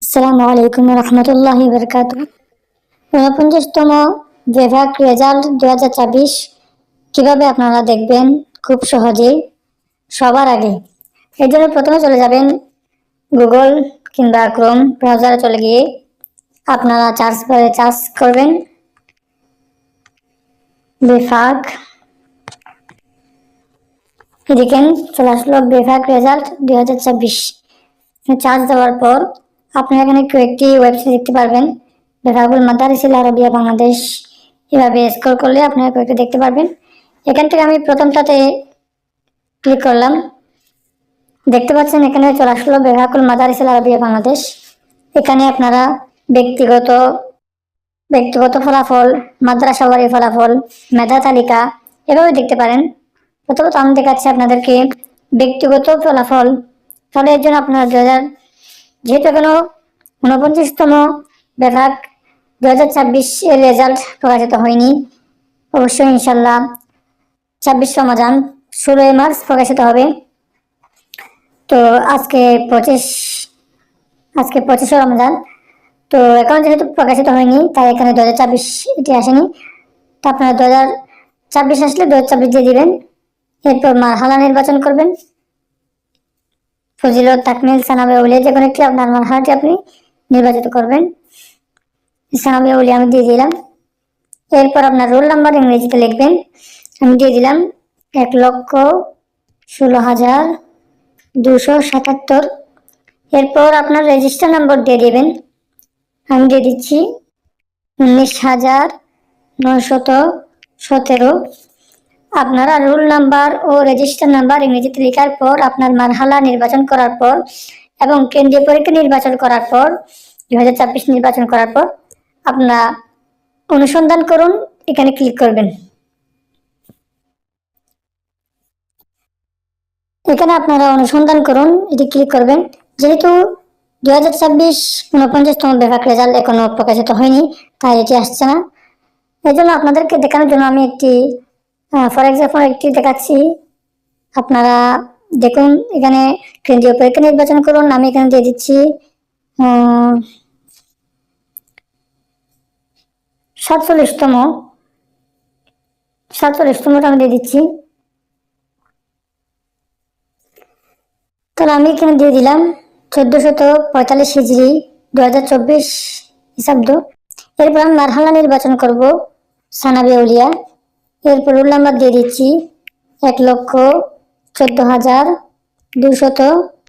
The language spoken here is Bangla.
আসসালামু আলাইকুম রহমতুল্লাহি বরকাতুহ। 49তম বিভাগ রেজাল্ট 2024 কিভাবে আপনারা দেখবেন খুব সহজেই সবার আগে। এর জন্য প্রথমে চলে যাবেন গুগল কিংবা ক্রোম ব্রাউজারে চলে গিয়ে আপনারা সার্চ বারে সার্চ করবেন বিভাগ। এদিকে চলে আসলো বিভাগ রেজাল্ট 2024। চার্জ দেওয়ার পর আপনারা এখানে কয়েকটি ওয়েবসাইট দেখতে পারবেন। বিভাগুল মাদারিসিল আরবিয়া বাংলাদেশ, এভাবে স্ক্রল করলে আপনারা কয়েকটি দেখতে পারবেন। এখান থেকে আমি প্রথমটাতে ক্লিক করলাম। দেখতে পাচ্ছেন এখানে চলে আসলো বিভাগুল মাদারিসিল আরবিয়া বাংলাদেশ। এখানে আপনারা ব্যক্তিগত ফলাফল, মাদ্রাসাওয়ারি ফলাফল, মেধা তালিকা এভাবে দেখতে পারেন। প্রথমত আমি দেখাচ্ছি আপনাদেরকে ব্যক্তিগত ফলাফল। তাহলে এর জন্য আপনারা যেহেতু এখনো 49তম বিভাগ 2024 এর রেজাল্ট প্রকাশিত হয়নি, অবশ্যই ইনশাল্লাহ 26 রমজান 16 মার্চ প্রকাশিত হবে। তো আজকে 25 রমজান। তো এখন যেহেতু প্রকাশিত হয়নি তাই এখানে 2024 এটি আসেনি। তো আপনারা 2024 আসলে 2024 দিয়ে দিবেন। এরপর মারহালা নির্বাচন করবেন। ফজিলত, তাকমিল, সানাবে উলিয়া যে কোনো একটি আপনার মারহালাটি আপনি নির্বাচিত করবেন। সানাবে উলিয়া আমি দিয়ে দিলাম। এরপর আপনার রোল নাম্বার ইংরেজিতে লিখবেন। আমি দিয়ে দিলাম 1,16,277। এরপর আপনার রেজিস্টার নাম্বার দিয়ে দিবেন। আমি দিয়ে দিচ্ছি 19,917। আপনারা রোল নাম্বার ও রেজিস্টার নাম্বার ইংরেজিতে লেখার পর আপনার মারহালা নির্বাচন করার পর এবং কেন্দ্রীয় পরীক্ষা নির্বাচন করার পর 2024 নির্বাচন করার পর আপনারা অনুসন্ধান করুন, এখানে ক্লিক করবেন। এখানে আপনারা অনুসন্ধান করুন, এটি ক্লিক করবেন। যেহেতু 2024 49তম বিভাগ রেজাল্ট এখনো প্রকাশিত হয়নি তাই এটি আসছে না। এই জন্য আপনাদেরকে দেখানোর জন্য আমি একটি ফর এক্সাম্পল একটি দেখাচ্ছি। আপনারা দেখুন এখানে কেন্দ্রীয় পরীক্ষা নির্বাচন করুন। আমি এখানে দিয়ে দিচ্ছি 47তমটা আমি দিয়ে দিচ্ছি। তাহলে আমি এখানে দিয়ে দিলাম 1445 হিজরি 2024 খ্রিস্টাব্দ। এরপর আমি মারহালা নির্বাচন করব সানাবে উলিয়া। এরপর রোল নাম্বার দিয়ে দিচ্ছি 1,14,200।